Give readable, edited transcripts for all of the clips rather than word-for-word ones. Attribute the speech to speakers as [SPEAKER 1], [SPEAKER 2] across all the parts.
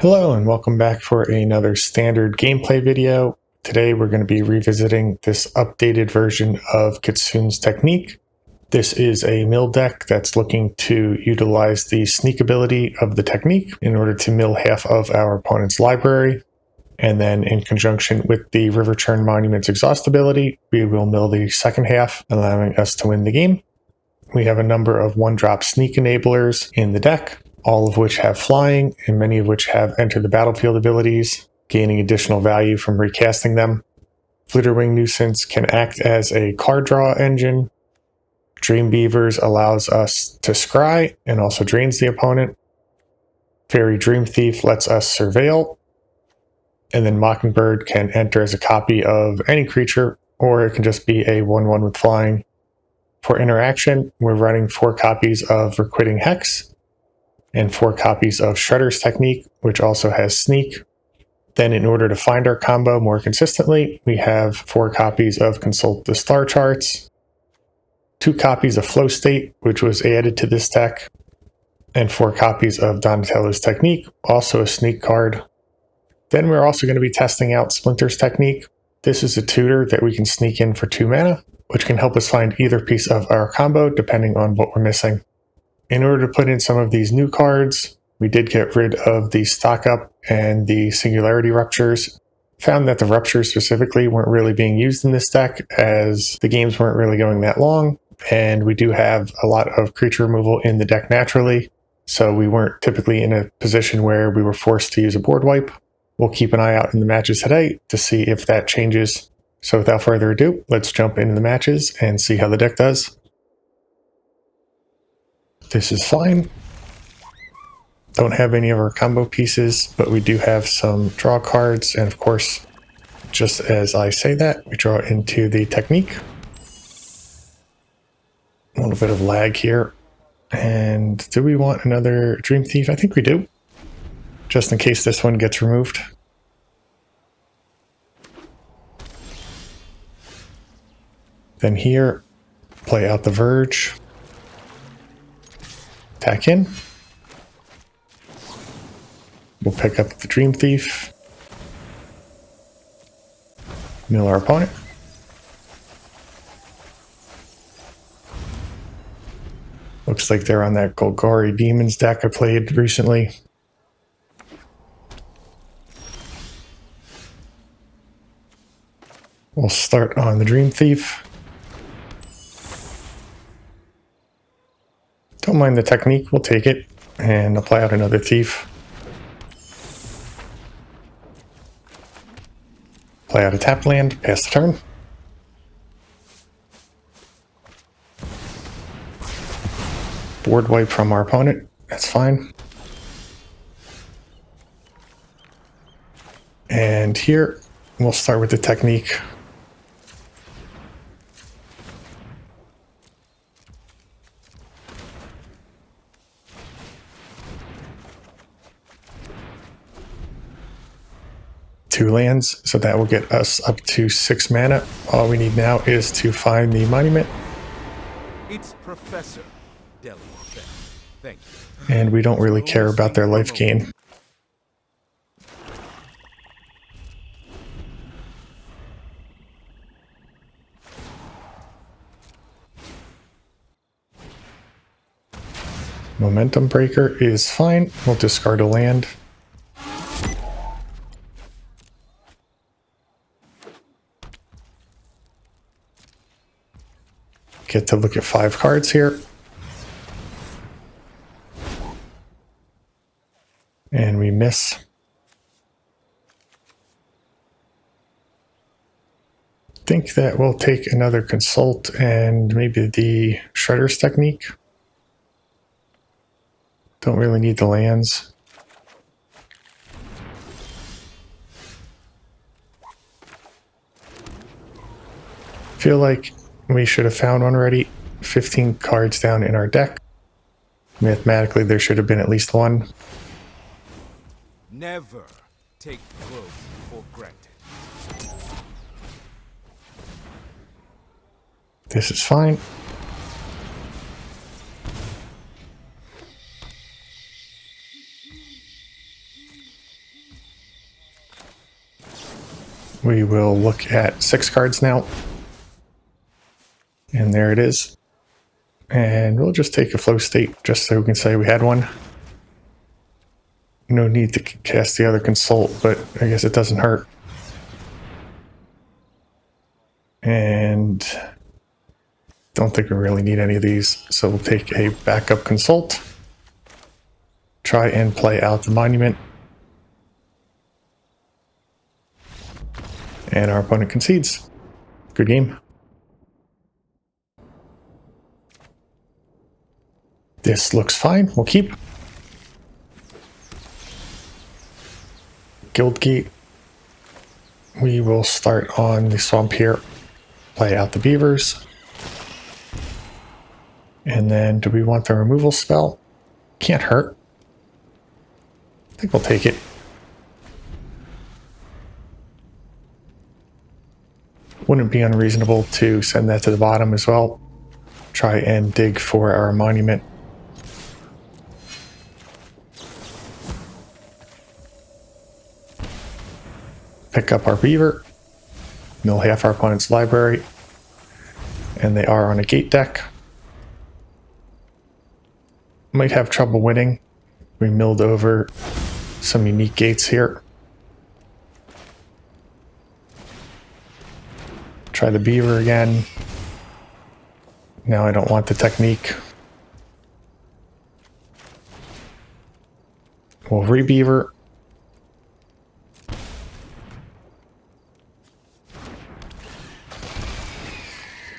[SPEAKER 1] Hello and welcome back for another standard gameplay video. Today we're going to be revisiting this updated version of Kitsune's technique. This is a mill deck that's looking to utilize the sneak ability of the technique in order to mill half of our opponent's library. And then in conjunction with the River Churn Monument's exhaust ability, we will mill the second half, allowing us to win the game. We have a number of one-drop sneak enablers in the deck, all of which have flying, and many of which have enter the battlefield abilities, gaining additional value from recasting them. Flitterwing Nuisance can act as a card draw engine. Dream Beavers allows us to scry and also drains the opponent. Fairy Dream Thief lets us surveil. And then Mockingbird can enter as a copy of any creature, or it can just be a 1/1 with flying. For interaction, we're running 4 copies of Requiting Hex, and 4 copies of Shredder's Technique, which also has Sneak. Then in order to find our combo more consistently, we have 4 copies of Consult the Star Charts, 2 copies of Flow State, which was added to this deck, and 4 copies of Donatello's Technique, also a Sneak card. Then we're also going to be testing out Splinter's Technique. This is a tutor that we can sneak in for 2 mana, which can help us find either piece of our combo depending on what we're missing. In order to put in some of these new cards, we did get rid of the Stock Up and the Singularity Ruptures. Found that the Ruptures specifically weren't really being used in this deck as the games weren't really going that long, and we do have a lot of creature removal in the deck naturally, so we weren't typically in a position where we were forced to use a board wipe. We'll keep an eye out in the matches today to see if that changes. So without further ado, let's jump into the matches and see how the deck does. This is fine. Don't have any of our combo pieces, but we do have some draw cards, and of course, just as I say that, we draw into the technique. A little bit of lag here. And do we want another Dream Thief? I think we do, just in case this one gets removed. Then here, play out the Verge. Attack in. We'll pick up the Dream Thief. Mill our opponent. Looks like they're on that Golgari Demons deck I played recently. We'll start on the Dream Thief. Don't mind the technique, we'll take it and apply out another Thief. Play out a tap land, pass the turn. Board wipe from our opponent, that's fine. And here, we'll start with the technique. Two lands, so that will get us up to 6 mana. All we need now is to find the monument.
[SPEAKER 2] It's Professor Deli. Thank you.
[SPEAKER 1] And we don't really care about their life gain. Momentum Breaker is fine. We'll discard a land. Get to look at 5 cards here. And we miss. Think that we'll take another Consult and maybe the Shredder's Technique. Don't really need the lands. Feel like we should have found one already. 15 cards down in our deck. Mathematically, there should have been at least one.
[SPEAKER 2] Never take growth for granted.
[SPEAKER 1] This is fine. We will look at 6 cards now. And there it is. And we'll just take a flow state just so we can say we had one. No need to cast the other consult, but I guess it doesn't hurt. And don't think we really need any of these. So we'll take a backup consult. Try and play out the monument. And our opponent concedes. Good game. This looks fine. We'll keep. Guildgate. We will start on the swamp here. Play out the beavers. And then do we want the removal spell? Can't hurt. I think we'll take it. Wouldn't be unreasonable to send that to the bottom as well. Try and dig for our monument. Pick up our beaver. Mill half our opponent's library. And they are on a gate deck. Might have trouble winning. We milled over some unique gates here. Try the beaver again. Now I don't want the technique. We'll re-beaver.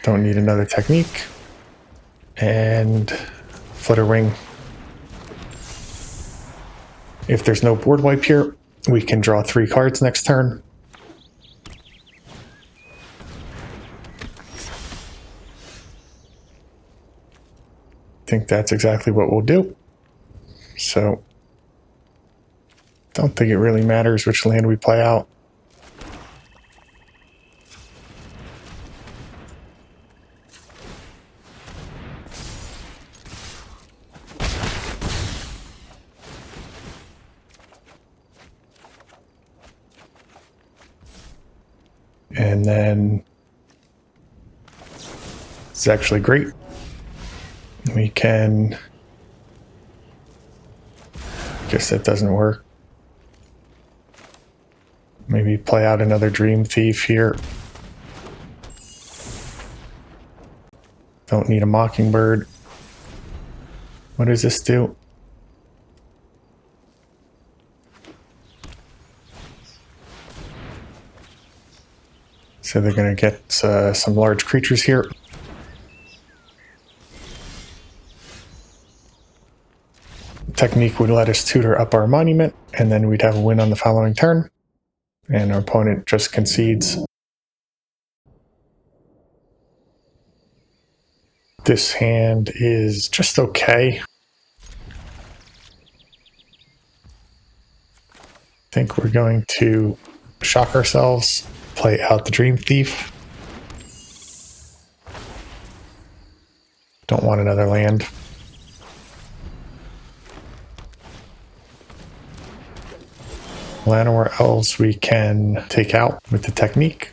[SPEAKER 1] Don't need another technique. And flutter wing. If there's no board wipe here, we can draw 3 cards next turn. I think that's exactly what we'll do. So, don't think it really matters which land we play out. And then it's actually great. We can, guess that doesn't work. Maybe play out another Dream Thief here. Don't need a Mockingbird. What does this do? So they're going to get some large creatures here. Technique would let us tutor up our monument, and then we'd have a win on the following turn. And our opponent just concedes. This hand is just okay. I think we're going to shock ourselves, play out the Dream Thief. Don't want another land. Llanowar Elves we can take out with the technique.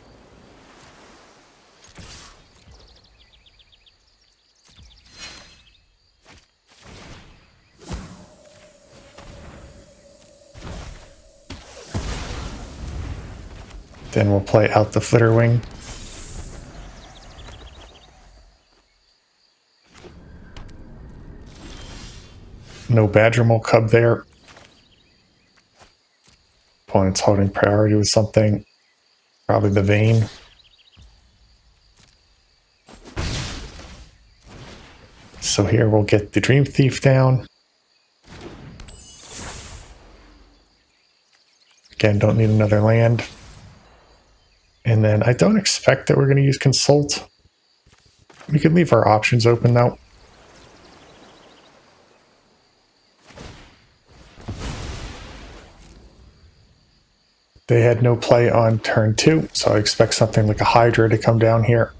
[SPEAKER 1] Then we'll play out the Flitterwing. No Badgermole Cub there. Opponent's holding priority with something. Probably the Vein. So here we'll get the Dream Thief down. Again, don't need another land. And then I don't expect that we're going to use Consult. We could leave our options open though. They had no play on turn 2, so I expect something like a Hydra to come down here.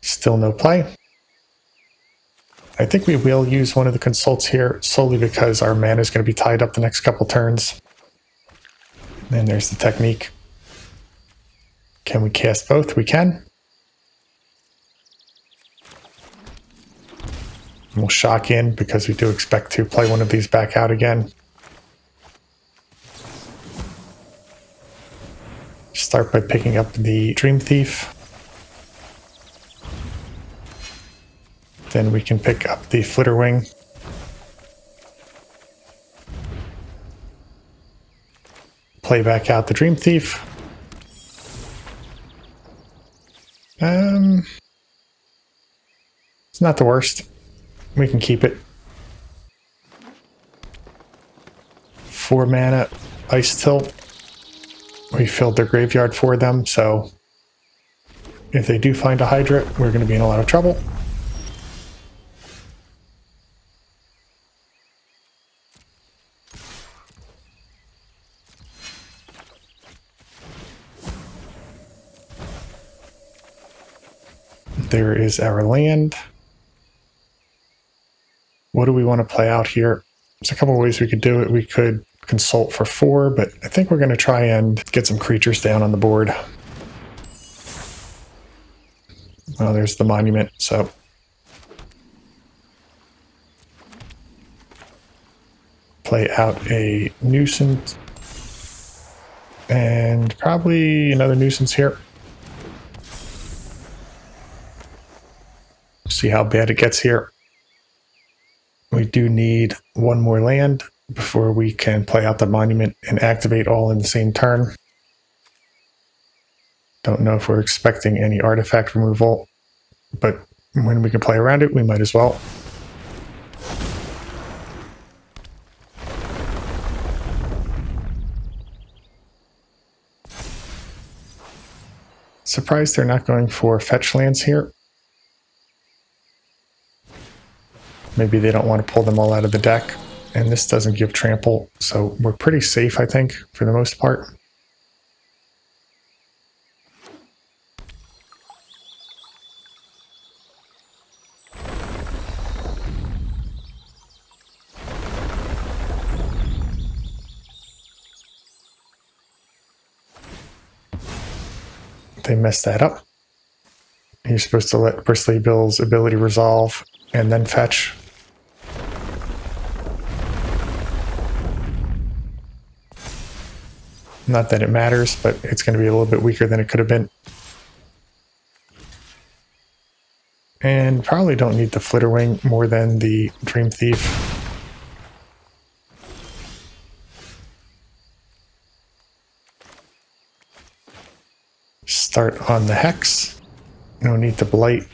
[SPEAKER 1] Still no play. I think we will use one of the consults here solely because our mana is going to be tied up the next couple turns. And there's the technique. Can we cast both? We can. We'll shock in because we do expect to play one of these back out again. Start by picking up the Dream Thief. Then we can pick up the Flitterwing. Play back out the Dream Thief. It's not the worst. We can keep it. 4 mana, Ice Tilt. We filled their graveyard for them, so if they do find a Hydra, we're going to be in a lot of trouble. There is our land. What do we want to play out here? There's a couple of ways we could do it. We could consult for 4, but I think we're going to try and get some creatures down on the board. Well, there's the monument, so play out a nuisance and probably another nuisance here. See how bad it gets here. We do need 1 more land before we can play out the monument and activate all in the same turn. Don't know if we're expecting any artifact removal, but when we can play around it, we might as well. Surprised they're not going for fetch lands here. Maybe they don't want to pull them all out of the deck, and this doesn't give trample, so we're pretty safe, I think, for the most part. They messed that up. You're supposed to let Bristly Bill's ability resolve and then fetch. Not that it matters, but it's going to be a little bit weaker than it could have been. And probably don't need the Flitterwing more than the Dream Thief. Start on the Hex. No need to Blight.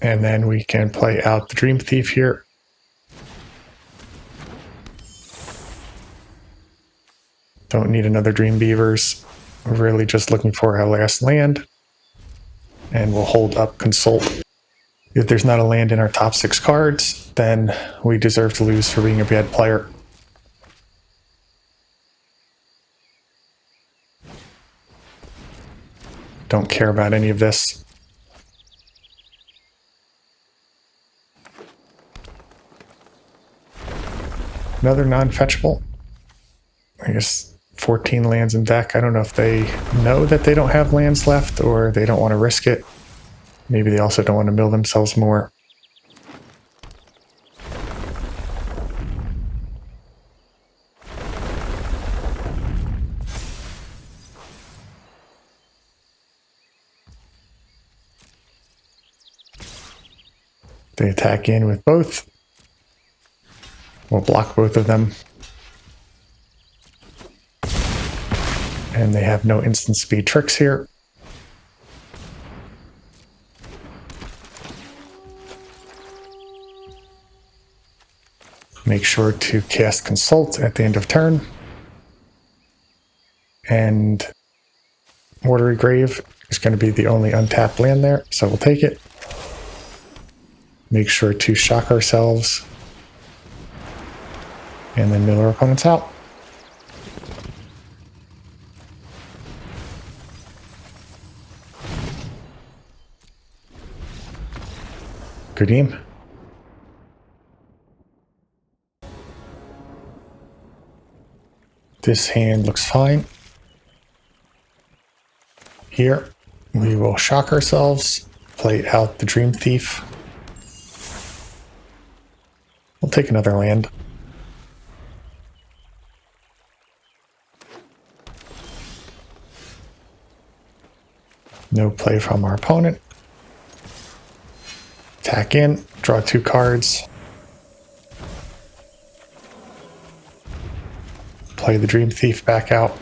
[SPEAKER 1] And then we can play out the Dream Thief here. Don't need another Dream Beavers. We're really just looking for our last land. And we'll hold up Consult. If there's not a land in our top 6 cards, then we deserve to lose for being a bad player. Don't care about any of this. Another non-fetchable. I guess 14 lands in deck. I don't know if they know that they don't have lands left or they don't want to risk it. Maybe they also don't want to mill themselves more. They attack in with both. We'll block both of them. And they have no instant speed tricks here. Make sure to cast Consult at the end of turn. And Watery Grave is going to be the only untapped land there, so we'll take it. Make sure to shock ourselves. And then mill our opponents out. Good game. This hand looks fine. Here, we will shock ourselves, play out the Dream Thief. We'll take another land. No play from our opponent. Attack in, draw 2 cards. Play the Dream Thief back out.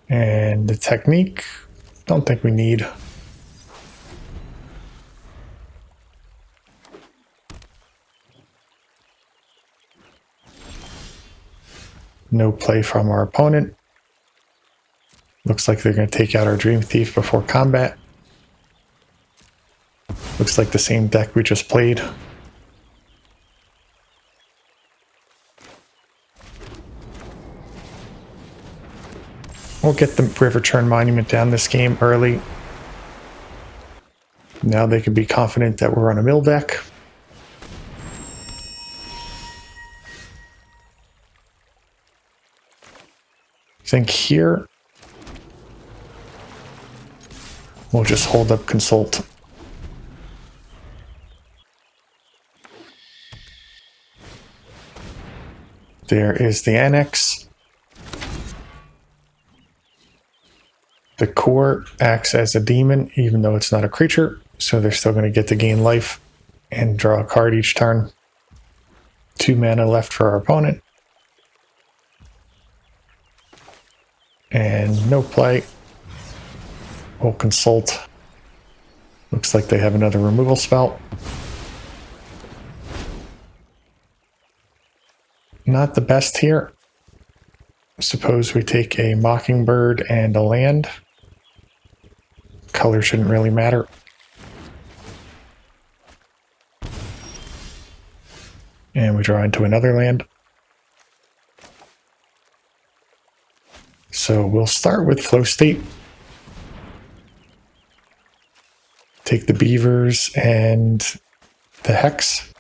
[SPEAKER 1] And the technique, don't think we need. No play from our opponent. Looks like they're going to take out our Dream Thief before combat. Looks like the same deck we just played. We'll get the River Churn Monument down this game early. Now they can be confident that we're on a mill deck. I think here we'll just hold up Consult. There is the Annex. The core acts as a demon, even though it's not a creature, so they're still going to get to gain life and draw a card each turn. 2 mana left for our opponent. And no play. We'll Consult. Looks like they have another removal spell. Not the best here. Suppose we take a Mockingbird and a land. Color shouldn't really matter. And we draw into another land. So we'll start with Flow State. Take the Beavers and the Hex.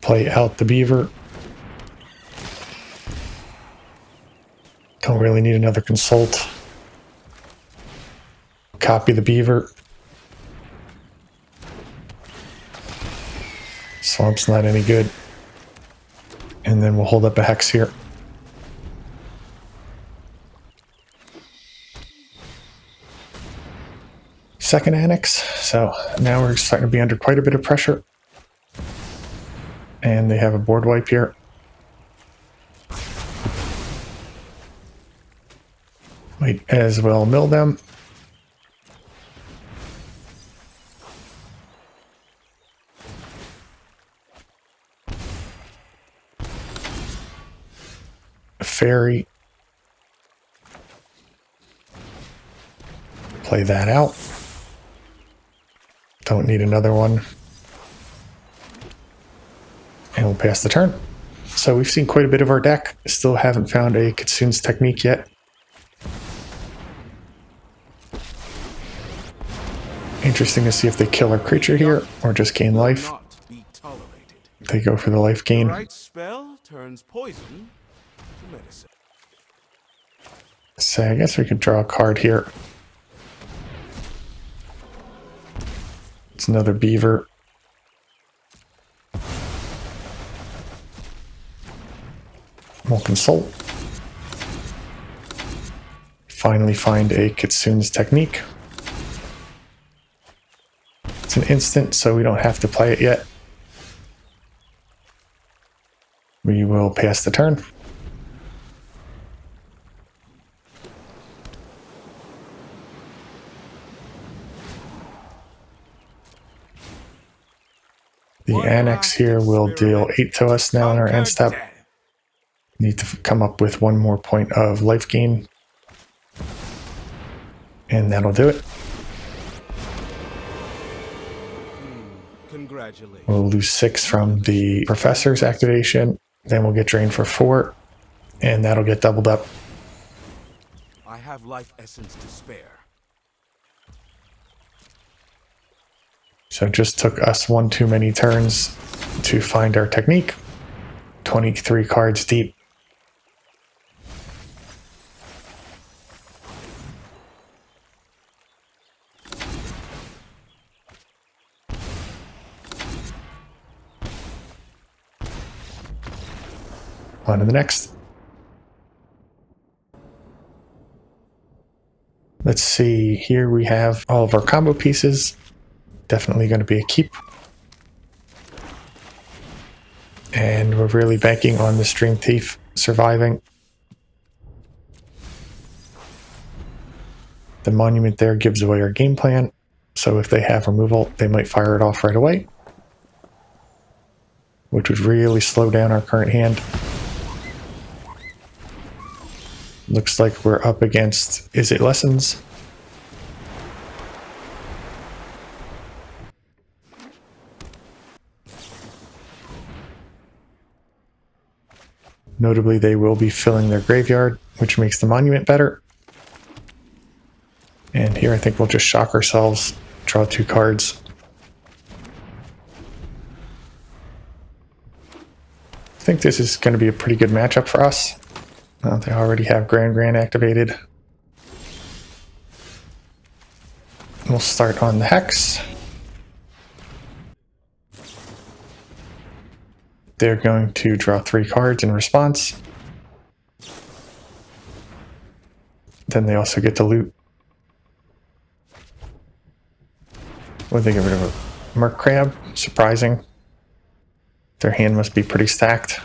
[SPEAKER 1] Play out the Beaver. Don't really need another Consult. Copy the Beaver. Swamp's not any good. And then we'll hold up a Hex here. Second Annex. So now we're starting to be under quite a bit of pressure. And they have a board wipe here. Might as well mill them. Fairy. Play that out. Don't need another one. And we'll pass the turn. So we've seen quite a bit of our deck. Still haven't found a Kitsune's Technique yet. Interesting to see if they kill our creature here or just gain life. They go for the life gain.
[SPEAKER 2] The right spell turns poison to medicine.
[SPEAKER 1] So I guess we could draw a card here. It's another Beaver. We'll Consult. Finally find a Kitsune's Technique. It's an instant, so we don't have to play it yet. We will pass the turn. The Annex here will deal 8 to us now in our end step. Need to come up with 1 more point of life gain. And that'll do it.
[SPEAKER 2] Congratulations.
[SPEAKER 1] We'll lose 6 from the Professor's activation. Then we'll get drained for 4. And that'll get doubled up.
[SPEAKER 2] I have life essence to spare.
[SPEAKER 1] So it just took us one too many turns to find our technique. 23 cards deep. On to the next. Let's see, here we have all of our combo pieces. Definitely going to be a keep. And we're really banking on the Stream Thief surviving. The monument there gives away our game plan. So if they have removal, they might fire it off right away, which would really slow down our current hand. Looks like we're up against Is It Lessons? Notably, they will be filling their graveyard, which makes the monument better. And here I think we'll just shock ourselves, draw 2 cards. I think this is going to be a pretty good matchup for us. They already have Grand activated. We'll start on the Hex. They're going to draw 3 cards in response. Then they also get to loot. What did they get rid of? A Merc Crab? Surprising. Their hand must be pretty stacked.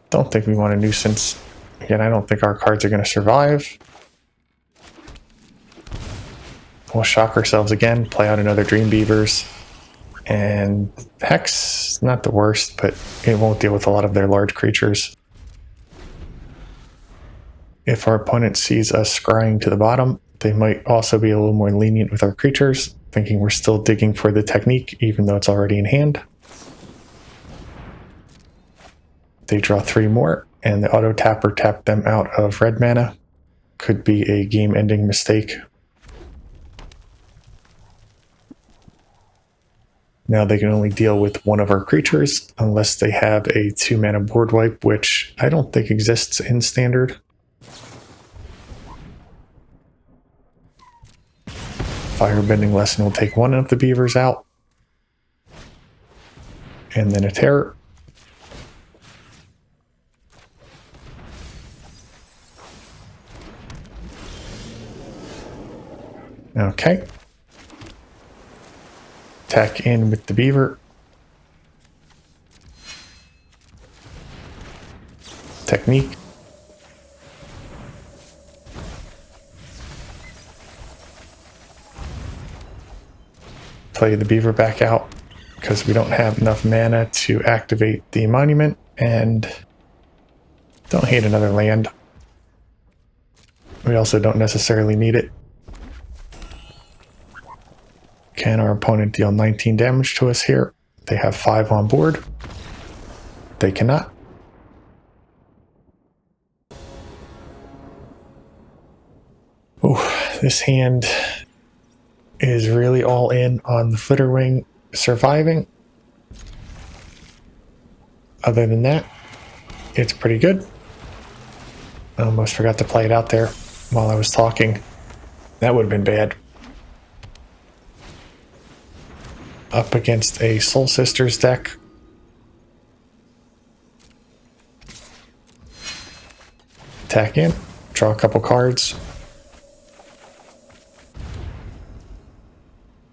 [SPEAKER 1] Don't think we want a nuisance. Again, I don't think our cards are going to survive. We'll shock ourselves again, play out another Dream Beavers. And Hex, not the worst, but it won't deal with a lot of their large creatures. If our opponent sees us scrying to the bottom, they might also be a little more lenient with our creatures, thinking we're still digging for the technique, even though it's already in hand. They draw 3 more, and the auto tapper tapped them out of red mana. Could be a game-ending mistake. Now they can only deal with one of our creatures unless they have a 2-mana board wipe, which I don't think exists in Standard. Firebending Lesson will take one of the beavers out. And then a terror. Okay. Attack in with the beaver. Technique. Play the beaver back out because we don't have enough mana to activate the monument, and don't hate another land. We also don't necessarily need it. Can our opponent deal 19 damage to us here? They have 5 on board. They cannot. Oh, this hand is really all in on the Flitterwing surviving. Other than that, it's pretty good. I almost forgot to play it out there while I was talking. That would have been bad. Up against a Soul Sisters deck. Attack in, draw a couple cards.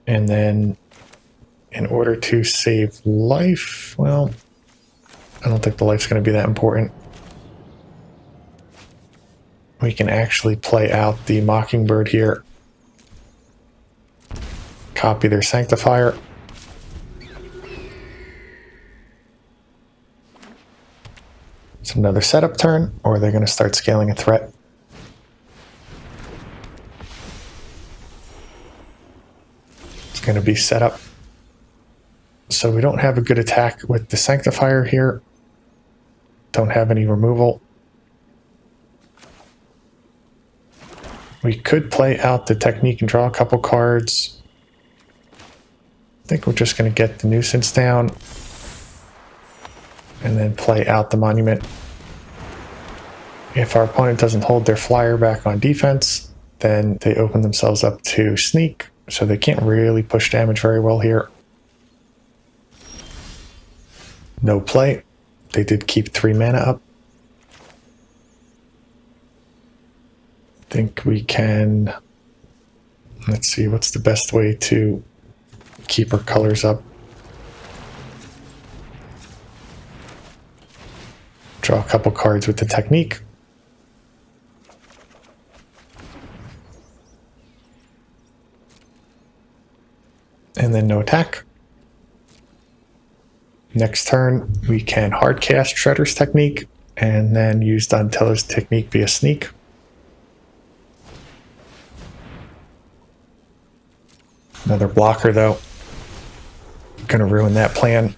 [SPEAKER 1] And then in order to save life, well, I don't think the life's going to be that important. We can actually play out the Mockingbird here. Copy their Sanctifier. It's another setup turn, or they're going to start scaling a threat. It's going to be set up. So we don't have a good attack with the Sanctifier here. Don't have any removal. We could play out the technique and draw a couple cards. I think we're just going to get the nuisance down and then play out the monument. If our opponent doesn't hold their flyer back on defense, then they open themselves up to sneak, so they can't really push damage very well here. No play. They did keep 3 mana up. I think we can... Let's see, what's the best way to keep our colors up? Draw a couple cards with the technique. And then no attack. Next turn, we can hardcast Shredder's technique and then use Donatello's technique via sneak. Another blocker though. Gonna ruin that plan.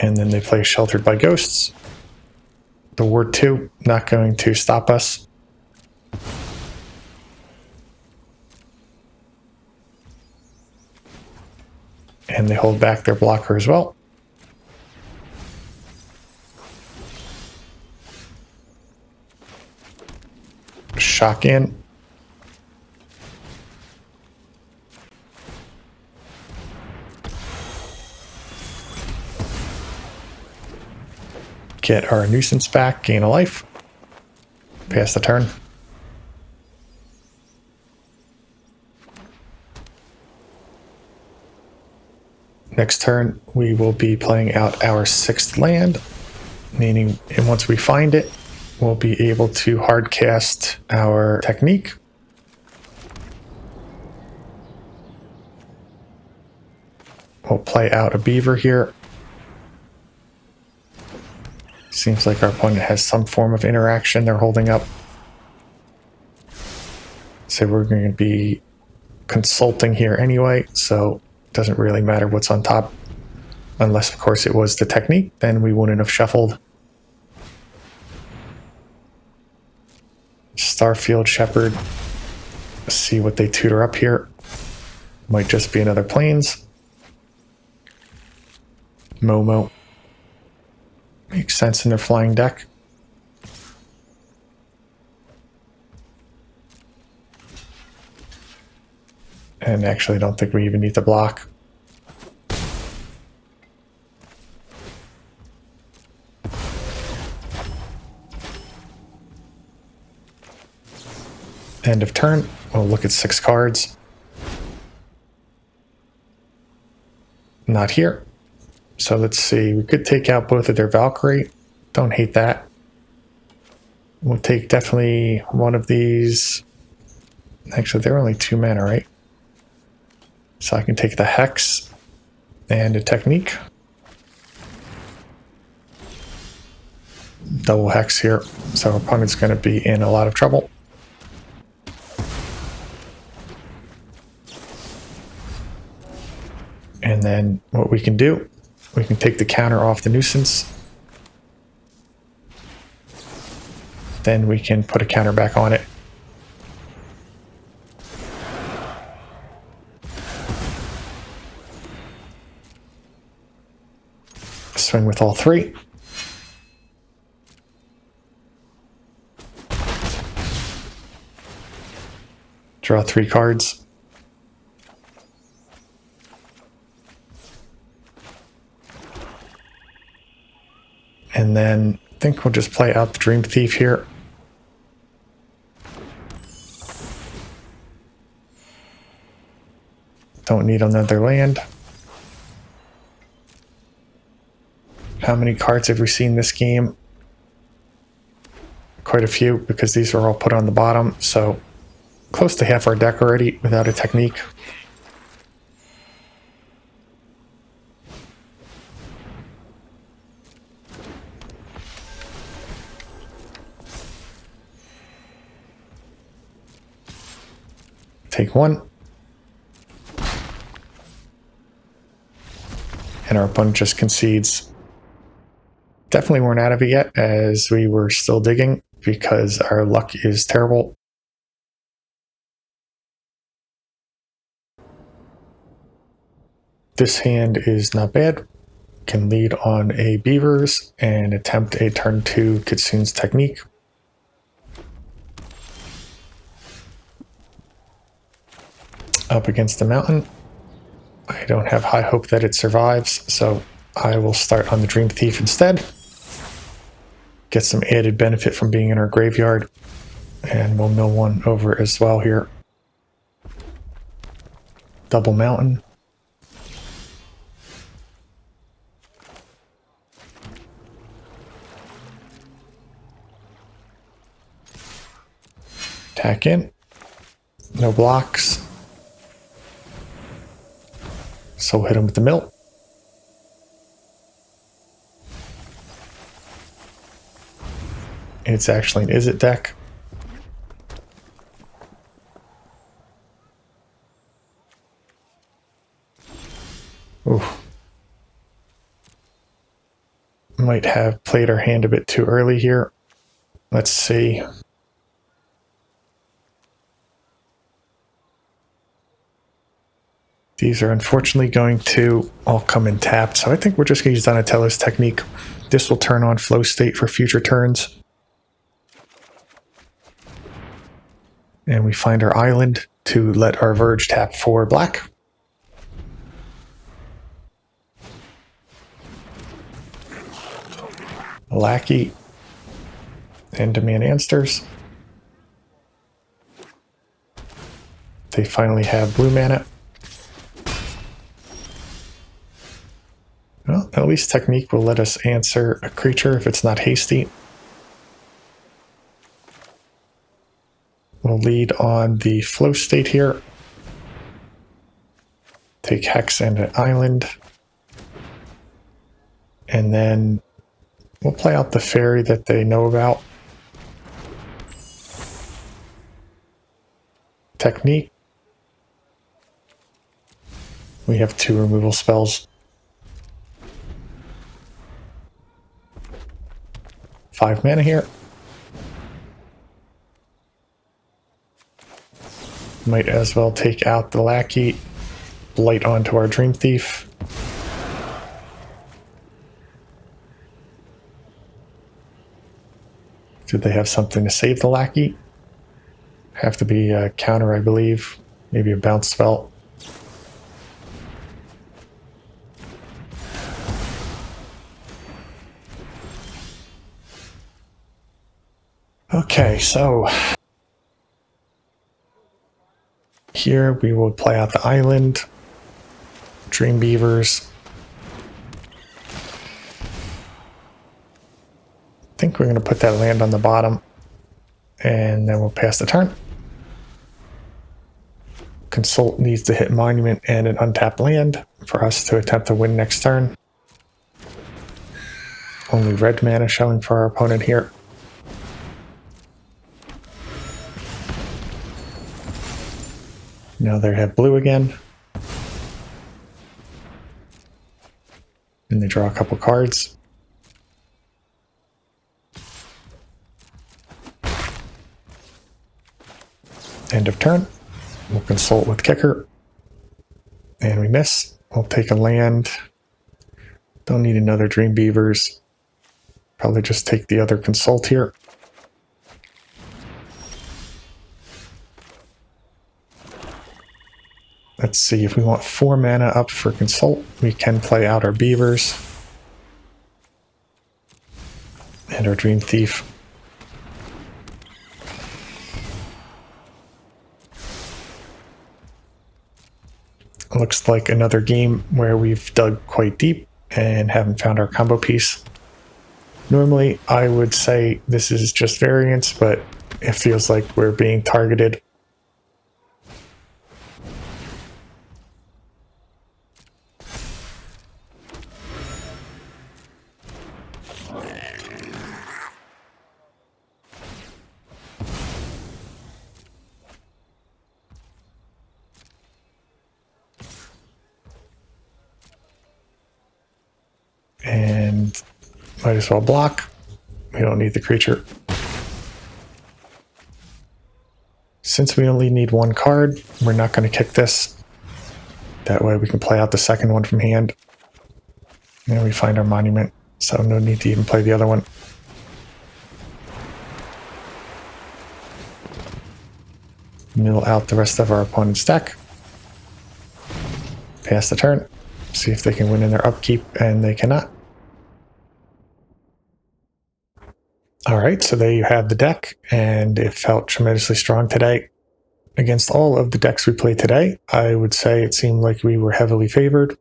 [SPEAKER 1] And then they play Sheltered by Ghosts. The Ward 2, not going to stop us. And they hold back their blocker as well. Shock in. Get our nuisance back, gain a life. Pass the turn. Next turn, we will be playing out our 6th land, meaning once we find it, we'll be able to hardcast our technique. We'll play out a beaver here. Seems like our opponent has some form of interaction they're holding up. So we're going to be consulting here anyway, so it doesn't really matter what's on top. Unless, of course, it was the technique, then we wouldn't have shuffled. Starfield Shepherd. Let's see what they tutor up here. Might just be another Plains. Momo. Makes sense in their flying deck. And actually, I don't think we even need to block. End of turn. We'll look at 6 cards. Not here. So let's see. We could take out both of their Valkyrie. Don't hate that. We'll take definitely one of these. Actually, they're only 2 mana, right? So I can take the Hex and a Technique. Double Hex here. So our opponent's going to be in a lot of trouble. And then what we can do, we can take the counter off the nuisance. Then we can put a counter back on it. Swing with all 3. Draw 3 cards. And then I think we'll just play out the Dream Thief here. Don't need another land. How many cards have we seen this game? Quite a few, because these are all put on the bottom, so close to half our deck already without a technique. Take 1. And our opponent just concedes. Definitely weren't out of it yet, as we were still digging because our luck is terrible. This hand is not bad. Can lead on a Beavers and attempt a turn 2 Kitsune's Technique. Up against the mountain. I don't have high hope that it survives, so I will start on the Dream Thief instead. Get some added benefit from being in our graveyard, and we'll mill one over as well here. Double mountain. Attack in. No blocks. So we'll hit him with the mill. It's actually an Is It deck. Ooh. Might have played our hand a bit too early here. Let's see. These are unfortunately going to all come in tapped, so I think we're just going to use Donatello's Technique. This will turn on flow state for future turns. And we find our island to let our Verge tap for black. Lackey and demand answers. They finally have blue mana. Well, at least Technique will let us answer a creature if it's not hasty. We'll lead on the flow state here. Take Hex and an island. And then we'll play out the fairy that they know about. Technique. We have 2 removal spells. 5 mana here. Might as well take out the Lackey, blight onto our Dream Thief. Did they have something to save the Lackey? Have to be a counter, I believe. Maybe a bounce spell. Okay, so here we will play out the island, Dream Beavers. I think we're going to put that land on the bottom, and then we'll pass the turn. Consult needs to hit Monument and an untapped land for us to attempt to win next turn. Only red mana showing for our opponent here. Now they have blue again. And they draw a couple cards. End of turn. We'll consult with Kicker. And we miss. We'll take a land. Don't need another Dream Beavers. Probably just take the other consult here. Let's see, if we want 4 mana up for consult, we can play out our Beavers. And our Dream Thief. Looks like another game where we've dug quite deep and haven't found our combo piece. Normally, I would say this is just variance, but it feels like we're being targeted. And Might as well block. We don't need the creature. Since we only need one card, we're not going to kick this. That way we can play out the second one from hand. And we find our monument, so no need to even play the other one. Mill out the rest of our opponent's deck. Pass the turn. See if they can win in their upkeep, and they cannot. Alright, so there you have the deck, and it felt tremendously strong today. Against all of the decks we played today, I would say it seemed like we were heavily favored.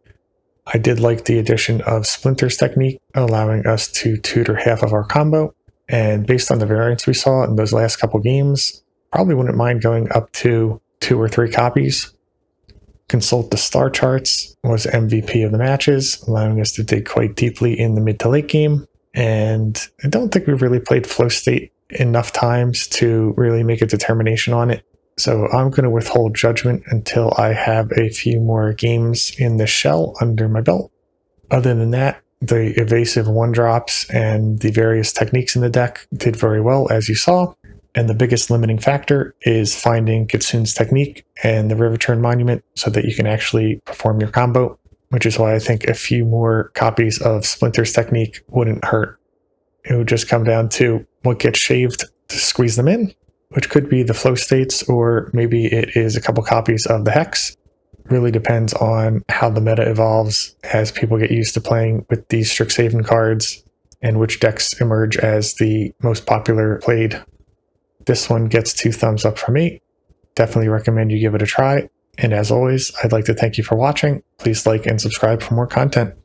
[SPEAKER 1] I did like the addition of Splinter's technique, allowing us to tutor half of our combo, and based on the variance we saw in those last couple games, probably wouldn't mind going up to 2 or 3 copies. Consult the star charts was MVP of the matches, allowing us to dig quite deeply in the mid to late game. And I don't think we've really played Flow State enough times to really make a determination on it. So I'm going to withhold judgment until I have a few more games in the shell under my belt. Other than that, the evasive 1-drops and the various techniques in the deck did very well, as you saw. And the biggest limiting factor is finding Kitsune's technique and the River Turn Monument so that you can actually perform your combo, which is why I think a few more copies of Splinter's technique wouldn't hurt. It would just come down to what gets shaved to squeeze them in, which could be the flow states, or maybe it is a couple copies of the Hex. Really depends on how the meta evolves as people get used to playing with these Strixhaven cards and which decks emerge as the most popular played. This one gets 2 thumbs up from me. Definitely recommend you give it a try. And as always, I'd like to thank you for watching. Please like and subscribe for more content.